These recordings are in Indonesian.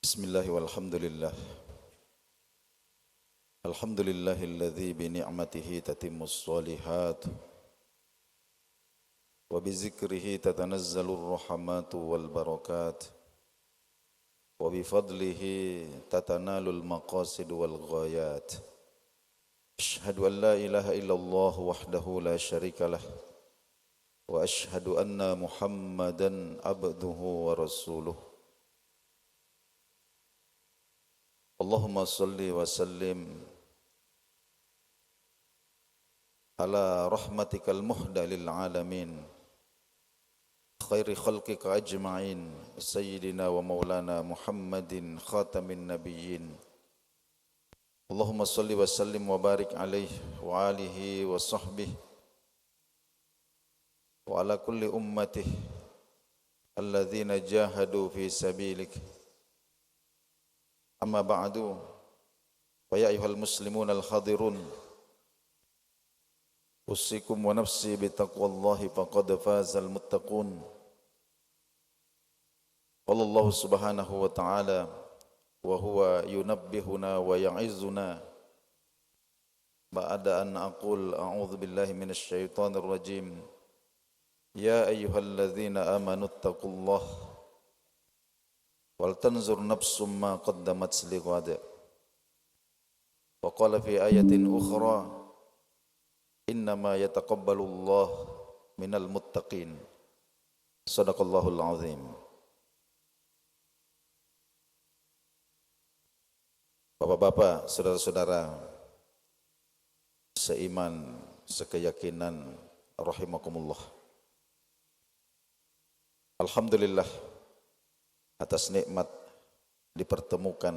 Bismillah walhamdulillah. Alhamdulillahilladzi bi ni'matihi tatimmus shalihat wa bi dzikrihi tatanazzalur rahmatu wal barakat wa bi fadlihi tatanalul maqasid wal ghayat. Asyhadu an la ilaha illallah wahdahu la syarikalah wa asyhadu anna Muhammadan abduhu wa rasuluh. Allahumma salli wa sallim ala rahmatikal muhda lil alamin khairi khalqika ajma'in sayyidina wa maulana Muhammadin khatamin nabiyyin. Allahumma salli wa sallim wa barik alaihi wa alihi wa sahbihi wa ala kulli ummatihi alladhina jahadu fi sabilik. Amma ba'du, wa ya ayyuhal muslimun al-hadirun, usikum wa nafsi bitaqwallahi faqad fazal muttaqun. Qala Allah subhanahu wa ta'ala wa huwa yunabbihuna wa ya'izuna ba'da an aqul a'udzu billahi minasy syaithanir rajim. Ya ayyuhalladzina amanu taqullaha wal tanzur nafsum ma qaddamat lighad. Wa qala fi ayatin ukhra innama yataqabbalullah minal muttaqin. Shadaqallahul azim. Bapak-bapak, saudara-saudara seiman, sekeyakinan, rahimakumullah. Alhamdulillah atas nikmat dipertemukan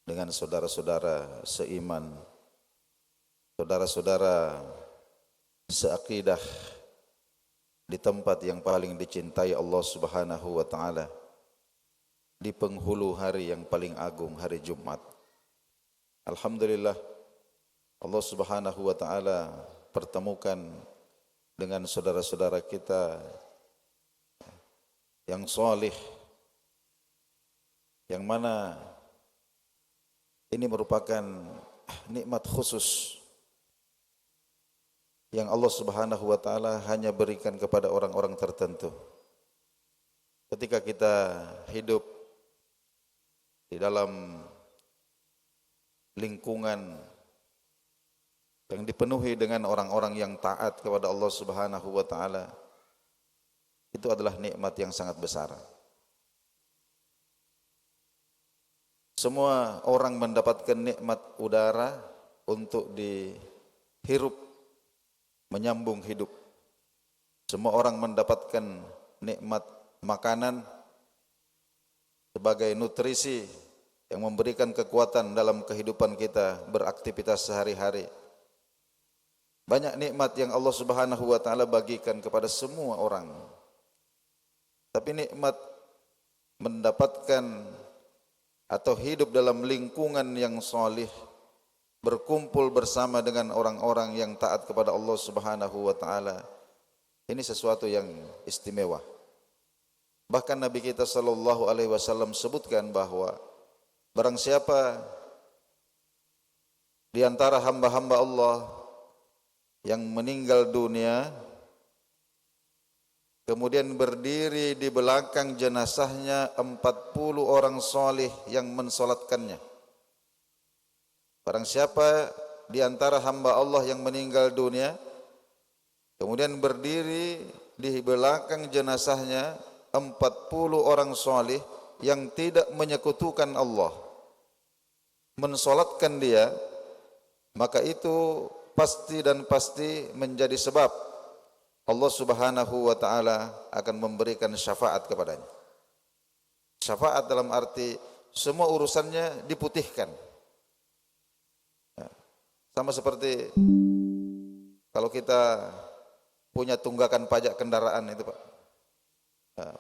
dengan saudara-saudara seiman, saudara-saudara seakidah di tempat yang paling dicintai Allah Subhanahu wa taala, di penghulu hari yang paling agung, hari Jumat. Alhamdulillah Allah Subhanahu wa taala pertemukan dengan saudara-saudara kita yang salih, yang mana ini merupakan nikmat khusus yang Allah Subhanahu wa taala hanya berikan kepada orang-orang tertentu. Ketika kita hidup di dalam lingkungan yang dipenuhi dengan orang-orang yang taat kepada Allah Subhanahu wa taala, itu adalah nikmat yang sangat besar. Semua orang mendapatkan nikmat udara untuk dihirup, menyambung hidup. Semua orang mendapatkan nikmat makanan sebagai nutrisi yang memberikan kekuatan dalam kehidupan kita beraktivitas sehari-hari. Banyak nikmat yang Allah Subhanahu wa taala bagikan kepada semua orang. Tapi nikmat mendapatkan atau hidup dalam lingkungan yang salih, berkumpul bersama dengan orang-orang yang taat kepada Allah Subhanahu wa taala, ini sesuatu yang istimewa. Bahkan Nabi kita sallallahu alaihi wasallam sebutkan bahwa barang siapa di antara hamba-hamba Allah yang meninggal dunia kemudian berdiri di belakang jenazahnya 40 orang salih yang mensolatkannya. Barang siapa di antara hamba Allah yang meninggal dunia kemudian berdiri di belakang jenazahnya 40 orang salih yang tidak menyekutukan Allah, mensolatkan dia, maka itu pasti dan pasti menjadi sebab Allah Subhanahu wa taala akan memberikan syafaat kepadanya. Syafaat dalam arti semua urusannya diputihkan. Sama seperti kalau kita punya tunggakan pajak kendaraan itu, Pak.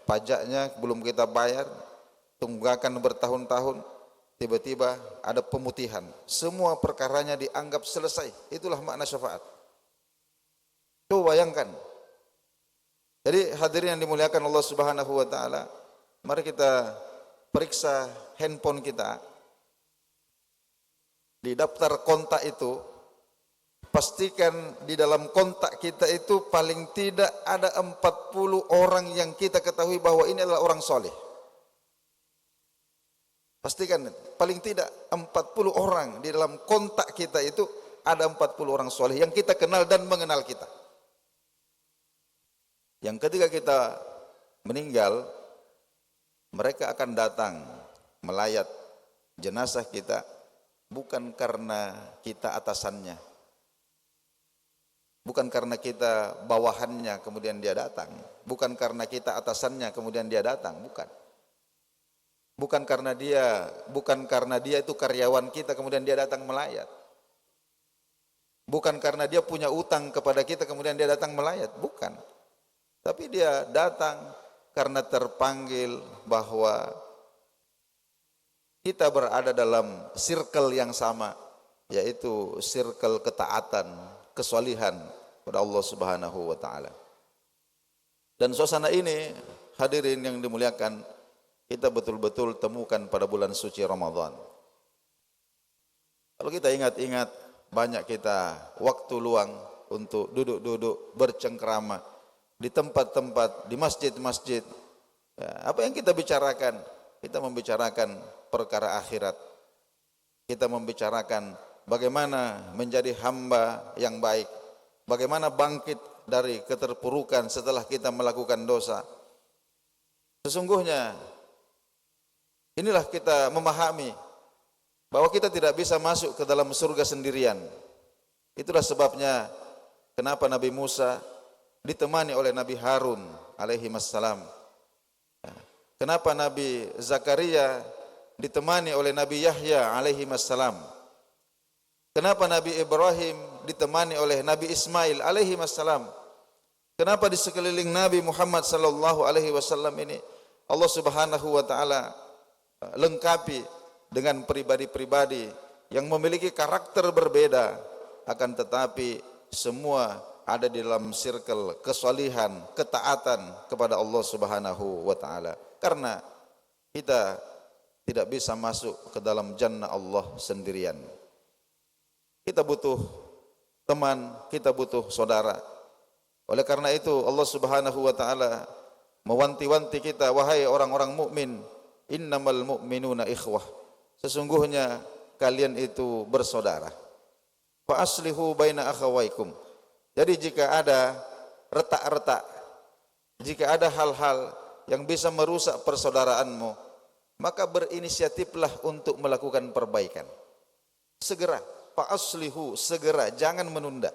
Pajaknya belum kita bayar, tunggakan bertahun-tahun, tiba-tiba ada pemutihan. Semua perkaranya dianggap selesai. Itulah makna syafaat. Coba bayangkan. Jadi hadirin yang dimuliakan Allah Subhanahu wa taala, mari kita periksa handphone kita, di daftar kontak itu, pastikan di dalam kontak kita itu paling tidak ada 40 orang yang kita ketahui bahwa ini adalah orang soleh. Pastikan paling tidak 40 orang di dalam kontak kita itu ada 40 orang soleh yang kita kenal dan mengenal kita. Yang ketika kita meninggal, mereka akan datang melayat jenazah kita bukan karena kita atasannya, bukan karena kita bawahannya kemudian dia datang, bukan karena kita atasannya kemudian dia datang, bukan. Bukan karena dia itu karyawan kita kemudian dia datang melayat. Bukan karena dia punya utang kepada kita kemudian dia datang melayat, bukan. Tapi dia datang karena terpanggil bahwa kita berada dalam circle yang sama, yaitu circle ketaatan, kesolihan pada Allah Subhanahu wa taala. Dan suasana ini, hadirin yang dimuliakan, kita betul-betul temukan pada bulan suci Ramadan. Kalau kita ingat-ingat, banyak kita waktu luang untuk duduk-duduk bercengkrama di tempat-tempat, di masjid-masjid. Ya, apa yang kita bicarakan? Kita membicarakan perkara akhirat. Kita membicarakan bagaimana menjadi hamba yang baik, bagaimana bangkit dari keterpurukan setelah kita melakukan dosa. Sesungguhnya inilah kita memahami bahwa kita tidak bisa masuk ke dalam surga sendirian. Itulah sebabnya kenapa Nabi Musa ditemani oleh Nabi Harun alaihi wassalam. Kenapa Nabi Zakaria ditemani oleh Nabi Yahya alaihi wassalam. Kenapa Nabi Ibrahim ditemani oleh Nabi Ismail alaihi wassalam. Kenapa di sekeliling Nabi Muhammad sallallahu alaihi wasallam ini Allah Subhanahu wa taala lengkapi dengan pribadi-pribadi yang memiliki karakter berbeda, akan tetapi semua ada di dalam circle kesalihan, ketaatan kepada Allah Subhanahu wa taala. Karena kita tidak bisa masuk ke dalam jannah Allah sendirian. Kita butuh teman, kita butuh saudara. Oleh karena itu Allah Subhanahu wa taala mewanti-wanti kita, wahai orang-orang mukmin, innamal mu'minuna ikhwah. Sesungguhnya kalian itu bersaudara. Fa aslihu baina akhawaikum. Jadi jika ada retak-retak, jika ada hal-hal yang bisa merusak persaudaraanmu, maka berinisiatiflah untuk melakukan perbaikan. Segera, fa aslihu, segera, jangan menunda.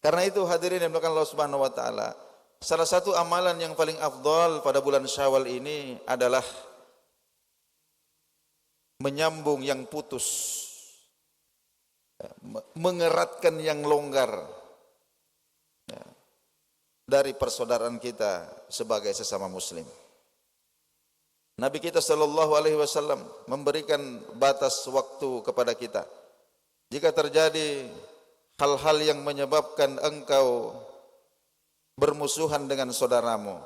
Karena itu hadirin yang dimuliakan Allah Subhanahu wa taala, salah satu amalan yang paling afdal pada bulan Syawal ini adalah menyambung yang putus, mengeratkan yang longgar dari persaudaraan kita sebagai sesama muslim. Nabi kita sallallahu alaihi wasallam memberikan batas waktu kepada kita. Jika terjadi hal-hal yang menyebabkan engkau bermusuhan dengan saudaramu,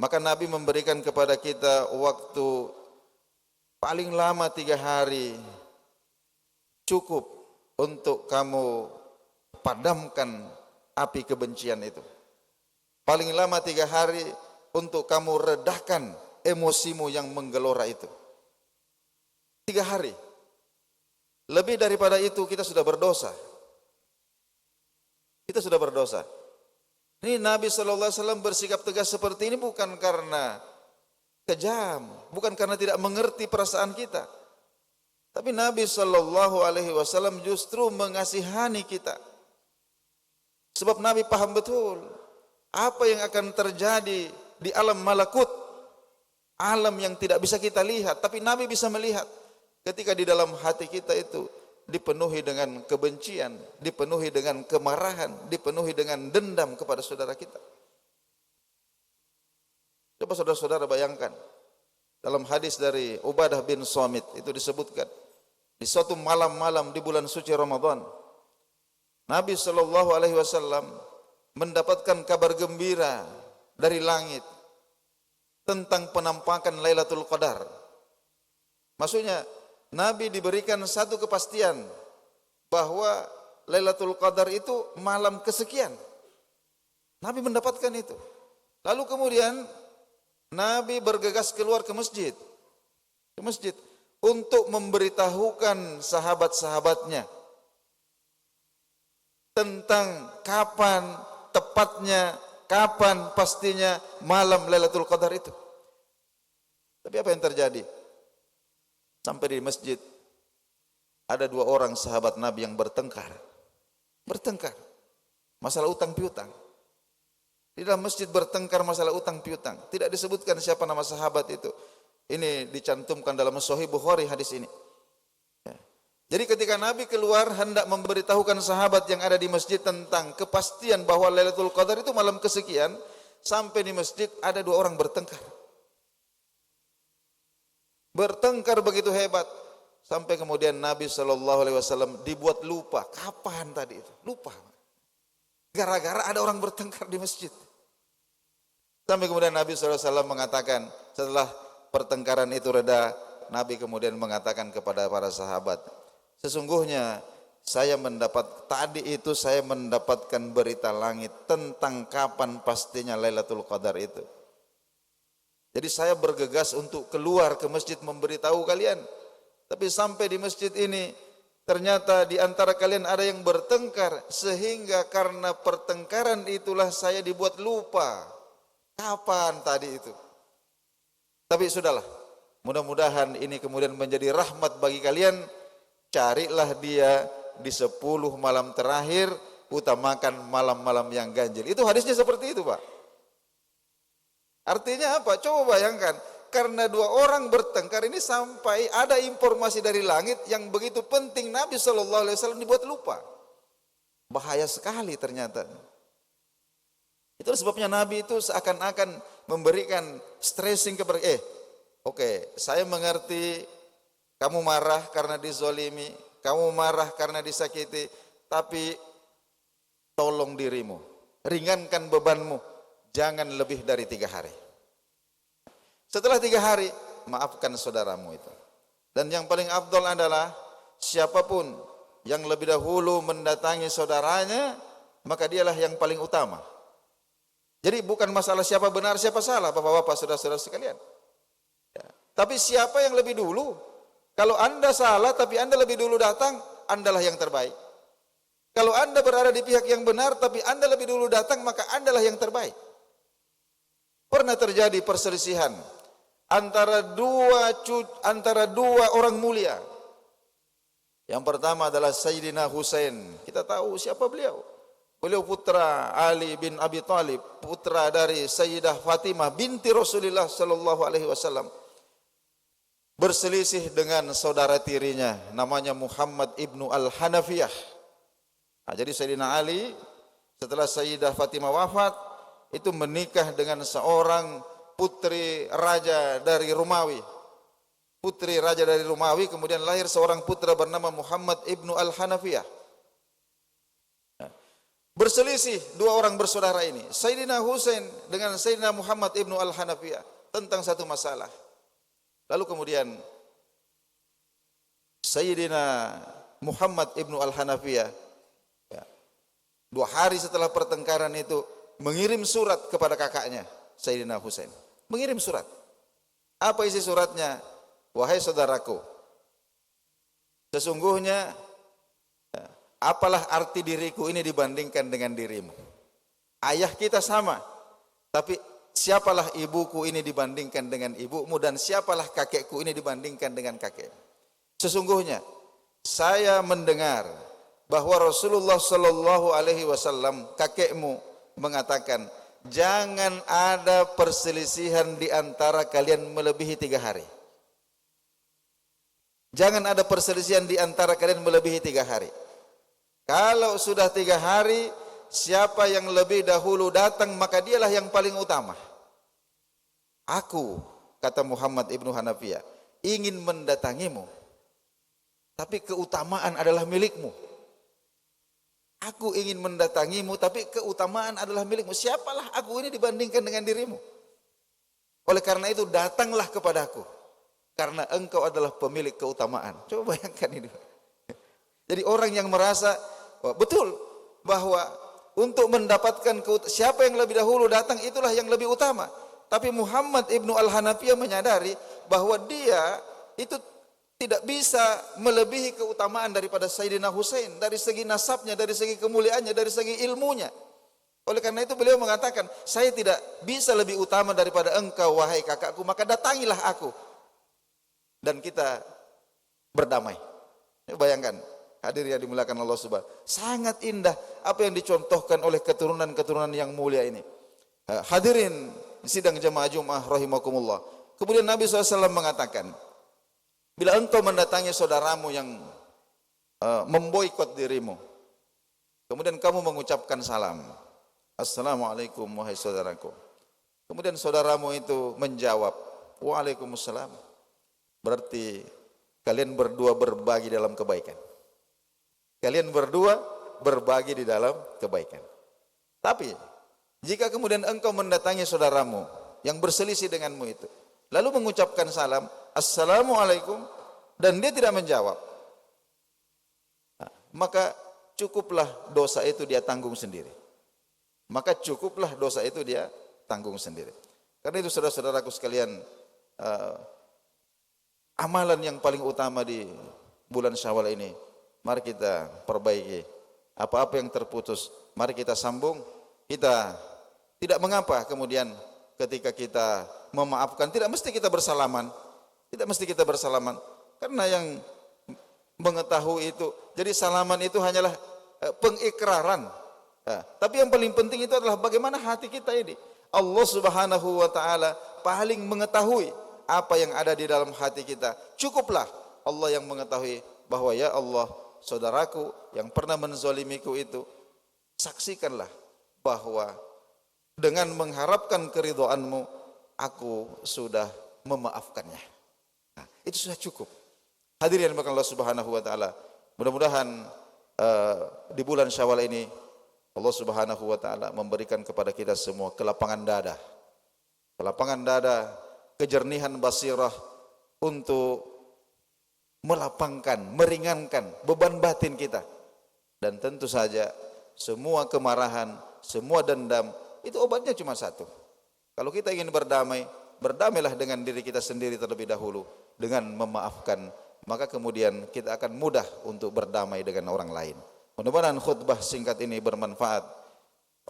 maka Nabi memberikan kepada kita waktu paling lama 3 hari, cukup untuk kamu padamkan api kebencian itu. Paling lama 3 hari untuk kamu redahkan emosimu yang menggelora itu. 3 hari. Lebih daripada itu kita sudah berdosa. Kita sudah berdosa. Ini Nabi SAW bersikap tegas seperti ini bukan karena kejam, bukan karena tidak mengerti perasaan kita. Tapi Nabi SAW justru mengasihani kita. Sebab Nabi paham betul apa yang akan terjadi di alam malakut, alam yang tidak bisa kita lihat, tapi Nabi bisa melihat ketika di dalam hati kita itu dipenuhi dengan kebencian, dipenuhi dengan kemarahan, dipenuhi dengan dendam kepada saudara kita. Coba saudara-saudara bayangkan, dalam hadis dari Ubadah bin Samit itu disebutkan, di suatu malam-malam di bulan suci Ramadan, Nabi SAW mendapatkan kabar gembira dari langit. tentang penampakan Lailatul Qadar. Maksudnya Nabi diberikan satu kepastian bahwa Lailatul Qadar itu malam kesekian. Nabi mendapatkan itu. Lalu kemudian Nabi bergegas keluar ke masjid. Ke masjid untuk memberitahukan sahabat-sahabatnya tentang kapan tepatnya, kapan pastinya malam Lailatul Qadar itu. Tapi apa yang terjadi? Sampai di masjid ada dua orang sahabat Nabi yang bertengkar. Bertengkar masalah utang piutang. Di dalam masjid bertengkar masalah utang piutang. Tidak disebutkan siapa nama sahabat itu. Ini dicantumkan dalam Sahih Bukhari hadis ini. Ya. Jadi ketika Nabi keluar hendak memberitahukan sahabat yang ada di masjid tentang kepastian bahwa Lailatul Qadar itu malam kesekian, sampai di masjid ada dua orang bertengkar. Bertengkar begitu hebat sampai kemudian Nabi SAW dibuat lupa kapan tadi itu. Lupa. Gara-gara ada orang bertengkar di masjid. Sampai kemudian Nabi SAW mengatakan, setelah pertengkaran itu reda, Nabi kemudian mengatakan kepada para sahabat, sesungguhnya saya mendapatkan berita langit tentang kapan pastinya Lailatul Qadar itu. Jadi saya bergegas untuk keluar ke masjid memberitahu kalian. Tapi sampai di masjid ini, ternyata di antara kalian ada yang bertengkar, sehingga karena pertengkaran itulah saya dibuat lupa kapan tadi itu. Tapi sudahlah, mudah-mudahan ini kemudian menjadi rahmat bagi kalian. Carilah dia di 10 malam terakhir, utamakan malam-malam yang ganjil. Itu hadisnya seperti itu, Pak. Artinya apa? Coba bayangkan, karena dua orang bertengkar ini sampai ada informasi dari langit yang begitu penting, Nabi SAW dibuat lupa. Bahaya sekali ternyata. Itu sebabnya Nabi itu seakan-akan memberikan stressing kepada oke, saya mengerti kamu marah karena dizolimi, kamu marah karena disakiti, tapi tolong dirimu, ringankan bebanmu, jangan lebih dari 3 hari. Setelah 3 hari, maafkan saudaramu itu. Dan yang paling afdal adalah siapapun yang lebih dahulu mendatangi saudaranya, maka dialah yang paling utama. Jadi bukan masalah siapa benar, siapa salah, bapak-bapak, saudara-saudara sekalian. Ya. Tapi siapa yang lebih dulu? Kalau Anda salah, tapi Anda lebih dulu datang, Andalah yang terbaik. Kalau Anda berada di pihak yang benar, tapi Anda lebih dulu datang, maka Andalah yang terbaik. Pernah terjadi perselisihan antara dua orang mulia. Yang pertama adalah Sayyidina Husain. Kita tahu siapa beliau. Beliau putra Ali bin Abi Thalib, putra dari Sayyidah Fatimah binti Rasulullah sallallahu alaihi wasallam. Berselisih dengan saudara tirinya namanya Muhammad ibnu Al-Hanafiyah. Nah, jadi Sayyidina Ali setelah Sayyidah Fatimah wafat itu menikah dengan seorang putri raja dari Romawi. Putri raja dari Romawi, kemudian lahir seorang putra bernama Muhammad ibnu Al-Hanafiyah. Berselisih dua orang bersaudara ini, Sayyidina Husain dengan Sayyidina Muhammad ibnu Al-Hanafiyah, tentang satu masalah. Lalu kemudian Sayyidina Muhammad ibnu Al-Hanafiyah 2 hari setelah pertengkaran itu mengirim surat kepada kakaknya Sayyidina Husain. Mengirim surat. Apa isi suratnya? Wahai saudaraku, sesungguhnya apalah arti diriku ini dibandingkan dengan dirimu? Ayah kita sama, tapi siapalah ibuku ini dibandingkan dengan ibumu, dan siapalah kakekku ini dibandingkan dengan kakekmu? Sesungguhnya saya mendengar bahwa Rasulullah sallallahu alaihi wasallam, kakekmu, mengatakan, jangan ada perselisihan di antara kalian melebihi 3 hari. Jangan ada perselisihan di antara kalian melebihi 3 hari. Kalau sudah 3 hari, siapa yang lebih dahulu datang, maka dialah yang paling utama. Aku, kata Muhammad ibnu Hanafiyah, ingin mendatangimu, tapi keutamaan adalah milikmu. Aku ingin mendatangimu, tapi keutamaan adalah milikmu. Siapalah aku ini dibandingkan dengan dirimu? Oleh karena itu datanglah kepadaku, karena engkau adalah pemilik keutamaan. Coba bayangkan ini. Jadi orang yang merasa betul bahwa untuk mendapatkan siapa yang lebih dahulu datang itulah yang lebih utama. Tapi Muhammad ibnu Al-Hanafiyah menyadari bahwa dia itu tidak bisa melebihi keutamaan daripada Sayyidina Husain dari segi nasabnya, dari segi kemuliaannya, dari segi ilmunya. Oleh karena itu beliau mengatakan, saya tidak bisa lebih utama daripada engkau wahai kakakku, maka datangilah aku dan kita berdamai. Bayangkan, hadir yang dimuliakan Allah Subhanahu. Sangat indah apa yang dicontohkan oleh keturunan-keturunan yang mulia ini. Hadirin sidang jamaah Jumat rahimakumullah. Kemudian Nabi SAW mengatakan, bila engkau mendatangi saudaramu yang memboikot dirimu, kemudian kamu mengucapkan salam, Assalamualaikum wahai saudaraku. Kemudian saudaramu itu menjawab, Waalaikumsalam. Berarti kalian berdua berbagi dalam kebaikan. Kalian berdua berbagi di dalam kebaikan. Tapi jika kemudian engkau mendatangi saudaramu yang berselisih denganmu itu, lalu mengucapkan salam, Assalamualaikum, dan dia tidak menjawab, maka cukuplah dosa itu dia tanggung sendiri. Maka cukuplah dosa itu dia tanggung sendiri. Karena itu saudara-saudaraku sekalian, amalan yang paling utama di bulan Syawal ini, mari kita perbaiki. Apa-apa yang terputus, mari kita sambung. Kita tidak mengapa kemudian ketika kita memaafkan, tidak mesti kita bersalaman. Tidak mesti kita bersalaman. Karena yang mengetahui itu, jadi salaman itu hanyalah pengikraran. Tapi yang paling penting itu adalah bagaimana hati kita ini. Allah Subhanahu wa taala paling mengetahui apa yang ada di dalam hati kita. Cukuplah Allah yang mengetahui bahwa ya Allah, saudaraku yang pernah menzalimiku itu, saksikanlah bahwa dengan mengharapkan keridhaanmu aku sudah memaafkannya. Nah, itu sudah cukup. Hadirin yang Allah Subhanahu wa taala, mudah-mudahan di bulan Syawal ini Allah Subhanahu wa taala memberikan kepada kita semua kelapangan dada. Kelapangan dada, kejernihan basirah untuk melapangkan, meringankan beban batin kita. Dan tentu saja semua kemarahan, semua dendam itu obatnya cuma satu. Kalau kita ingin berdamai, berdamailah dengan diri kita sendiri terlebih dahulu dengan memaafkan, maka kemudian kita akan mudah untuk berdamai dengan orang lain. Mudah-mudahan khutbah singkat ini bermanfaat.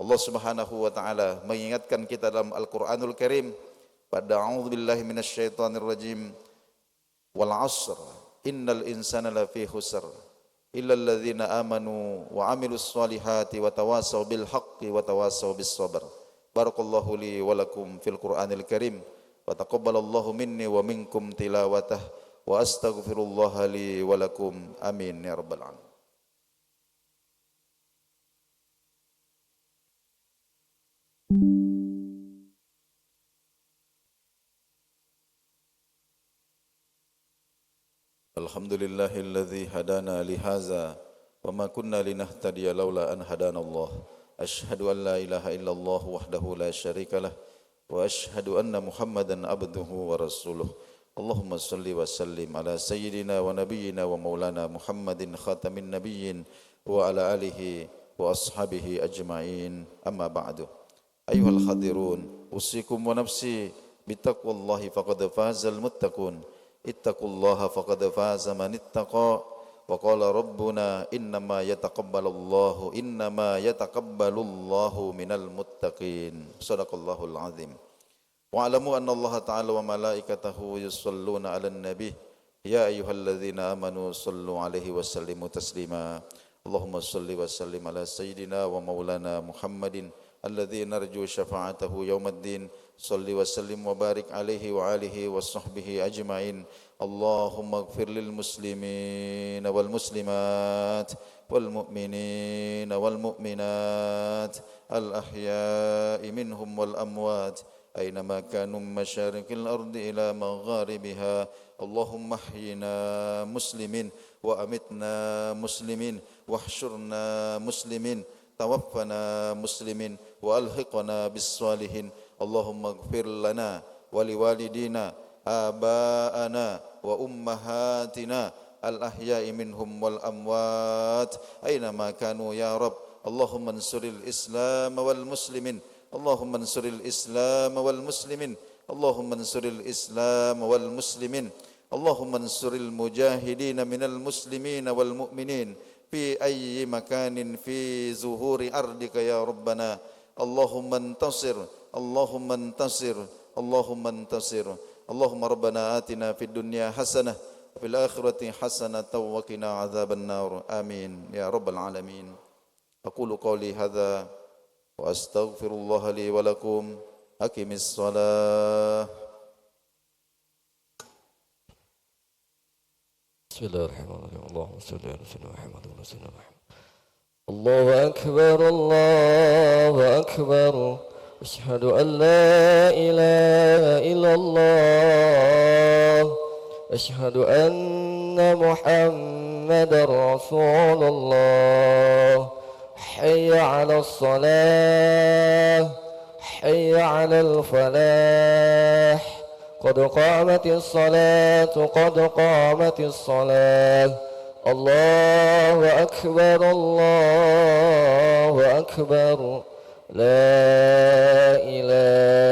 Allah Subhanahu wa taala mengingatkan kita dalam Al-Qur'anul Karim pada a'udzubillahi minasyaitonir rajim, wal 'asr innal insana lafi khusr illal ladzina amanu wa 'amilus solihati wa tawassaw bil haqqi wa tawassaw bis sabr. Barakallahu li wa lakum fil Qur'anil Karim wa taqabbalallahu minni wa minkum tilawatah wa astaghfirullaha li wa lakum. Amin ya rabbal alamin. Alhamdulillahilladzi hadana lihaza wa ma kunna linahtadiya laula an hadanallah. Asyhadu an la ilaha illallah wahdahu la syarikalah wa asyhadu anna Muhammadan abduhu wa rasuluh. Allahumma salli wa sallim ala sayyidina wa nabiyyina wa maulana Muhammadin khatamin nabiyyin wa ala alihi wa ashabihi ajma'in. Amma ba'du. Ayuhal hadirun, usikum wa nafsi bitaqwallahi faqad fazal muttaqun. Ittaqullaha faqad faza man ittaqa. Wa qala rabbuna innama yataqabbalullahu minal muttaqin. Shadaqallahul azim. Wa alamu anna Allah ta'ala wa malaikatahu yusalluna 'alan nabi. Ya ayyuhalladzina amanu sallu 'alaihi wa sallimu taslima. Allahumma salli wa sallim ala sayyidina wa maulana Muhammadin alladzi narju syafa'atahu yaumaddin. Salli wa sallim wa barik alaihi wa alihi wa sahbihi ajma'in. Allahumma ighfir lil muslimin wal muslimat wal mu'minin wal mu'minat al ahya'i minhum wal amwat aynama kanu masyariqil ardi ila magharibiha. Allahumma ahyina muslimin wa amitna muslimin wahsyurna muslimin tawaffana muslimin wa alhiqna bis salihin. Allahumma ighfir lana ولوالدينا آباءنا وأمهاتنا الأحياء منهم والأموات أينما كانوا يا رب. اللهم انصر الإسلام والمسلمين، اللهم انصر الإسلام والمسلمين، اللهم انصر الإسلام والمسلمين، اللهم انصر المجاهدين من المسلمين والمؤمنين في أي مكان في زهور أرضك يا ربنا. اللهم انتصر، اللهم انتصر، اللهم انتصر. اللهم ربنا آتنا في الدنيا حسنة وفي الآخرة حسنة وقنا عذاب النار. آمين يا رب العالمين. أقول قولي هذا وأستغفر الله لي ولكم. أقم الصلاة. بسم الله الرحمن الرحيم. اللهم صل على سيدنا محمد وعلى سيدنا محمد. الله أكبر، الله أكبر. أشهد أن لا إله إلا الله. أشهد أن محمدا رسول الله. حي على الصلاة، حي على الفلاح. قد قامت الصلاة، قد قامت الصلاة. الله أكبر، الله أكبر. لا إله